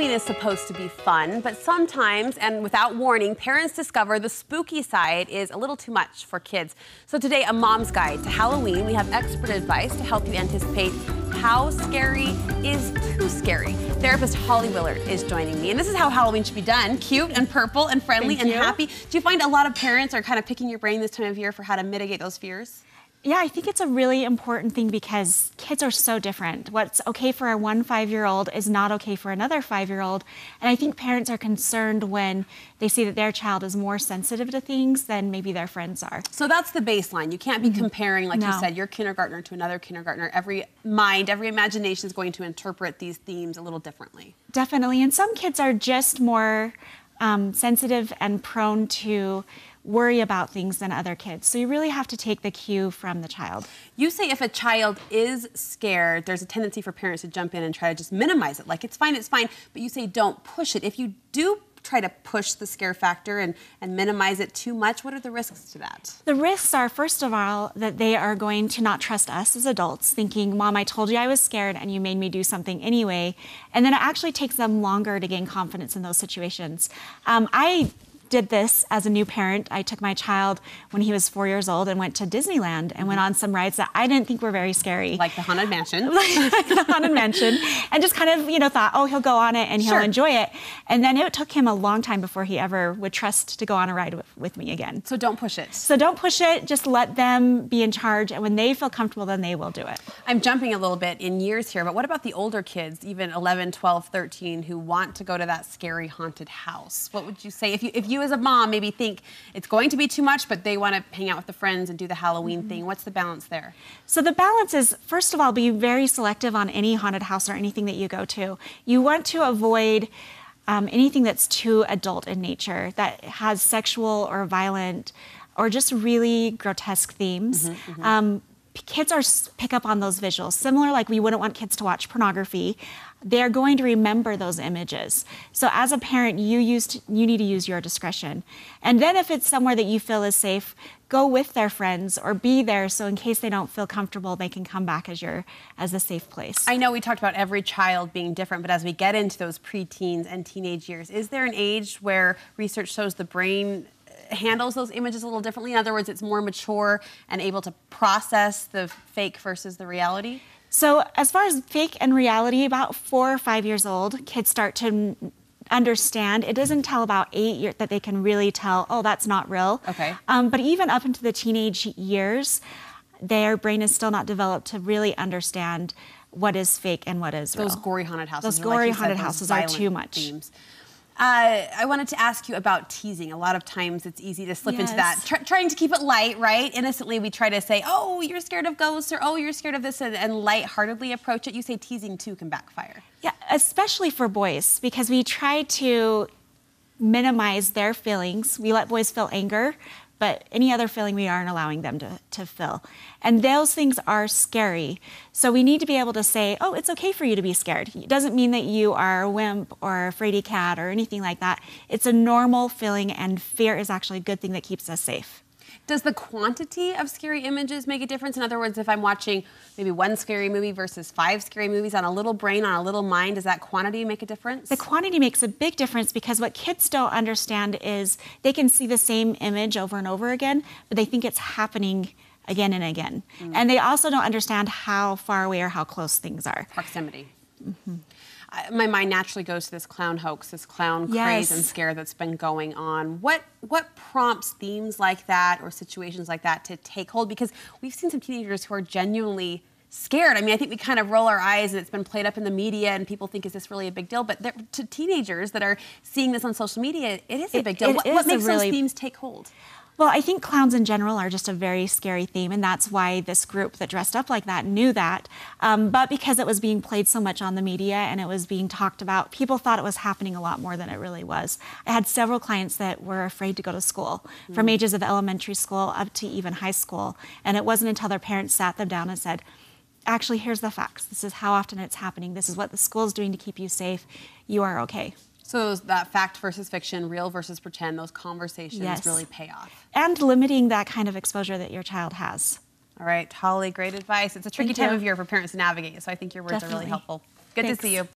Halloween is supposed to be fun, but sometimes, and without warning, parents discover the spooky side is a little too much for kids. So today, a mom's guide to Halloween. We have expert advice to help you anticipate how scary is too scary. Therapist Holly Willard is joining me, and this is how Halloween should be done: cute and purple and friendly and happy. Do you find a lot of parents are kind of picking your brain this time of year for how to mitigate those fears? Yeah, I think it's a really important thing because kids are so different. What's okay for our one 5-year-old is not okay for another 5-year-old. And I think parents are concerned when they see that their child is more sensitive to things than maybe their friends are. So that's the baseline. You can't be comparing, like you said, your kindergartner to another kindergartner. Every mind, every imagination is going to interpret these themes a little differently. Definitely. And some kids are just more sensitive and prone to worry about things than other kids. So you really have to take the cue from the child. You say if a child is scared, there's a tendency for parents to jump in and try to just minimize it. Like, it's fine, but you say don't push it. If you do try to push the scare factor and minimize it too much, what are the risks to that? The risks are, first of all, that they are going to not trust us as adults, thinking, Mom, I told you I was scared and you made me do something anyway. And then it actually takes them longer to gain confidence in those situations. I did this as a new parent. I took my child when he was 4 years old and went to Disneyland and went on some rides that I didn't think were very scary. Like the Haunted Mansion. Like the Haunted Mansion. And just kind of, thought, oh, he'll go on it and he'll enjoy it. And then it took him a long time before he ever would trust to go on a ride with me again. So don't push it. So don't push it. Just let them be in charge. And when they feel comfortable, then they will do it. I'm jumping a little bit in years here, but what about the older kids, even 11, 12, 13, who want to go to that scary haunted house? What would you say if you as a mom maybe think it's going to be too much, but they want to hang out with the friends and do the Halloween thing? What's the balance there? So the balance is, first of all, be very selective on any haunted house or anything that you go to. You want to avoid anything that's too adult in nature, that has sexual or violent or just really grotesque themes. Kids pick up on those visuals. Similar, like we wouldn't want kids to watch pornography. They're going to remember those images. So as a parent, you need to use your discretion. And then if it's somewhere that you feel is safe, go with their friends or be there, so in case they don't feel comfortable, they can come back as a safe place. I know we talked about every child being different, but as we get into those preteens and teenage years, is there an age where research shows the brain handles those images a little differently? In other words, it's more mature and able to process the fake versus the reality? So as far as fake and reality, about 4 or 5 years old, kids start to understand. It doesn't tell about 8 years that they can really tell, oh, that's not real. Okay. But even up into the teenage years, their brain is still not developed to really understand what is fake and what is real. Those gory haunted houses. Those gory haunted houses are too much. Themes. I wanted to ask you about teasing. A lot of times it's easy to slip into that. Trying to keep it light, right? Innocently, we try to say, oh, you're scared of ghosts, or oh, you're scared of this, and lightheartedly approach it. You say teasing, too, can backfire. Yeah, especially for boys, because we try to minimize their feelings. We let boys feel anger, but any other feeling we aren't allowing them to feel. And those things are scary. So we need to be able to say, oh, it's okay for you to be scared. It doesn't mean that you are a wimp or a fraidy cat or anything like that. It's a normal feeling, and fear is actually a good thing that keeps us safe. Does the quantity of scary images make a difference? In other words, if I'm watching maybe one scary movie versus 5 scary movies on a little brain, on a little mind, does that quantity make a difference? The quantity makes a big difference, because what kids don't understand is they can see the same image over and over again, but they think it's happening again and again. And they also don't understand how far away or how close things are. Proximity. My mind naturally goes to this clown hoax, this clown craze and scare that's been going on. What prompts themes like that or situations like that to take hold? Because we've seen some teenagers who are genuinely scared. I mean, I think we kind of roll our eyes and it's been played up in the media and people think, is this really a big deal? But to teenagers that are seeing this on social media, it is a big deal. What makes those themes take hold? Well, I think clowns in general are just a very scary theme, and that's why this group that dressed up like that knew that. But because it was being played so much on the media and it was being talked about, people thought it was happening a lot more than it really was. I had several clients that were afraid to go to school, from ages of elementary school up to even high school. And it wasn't until their parents sat them down and said, actually, here's the facts. This is how often it's happening. This is what the school is doing to keep you safe. You are okay. So that fact versus fiction, real versus pretend, those conversations really pay off. And limiting that kind of exposure that your child has. All right, Holly, great advice. It's a tricky time of year for parents to navigate, so I think your words are really helpful. Good to see you.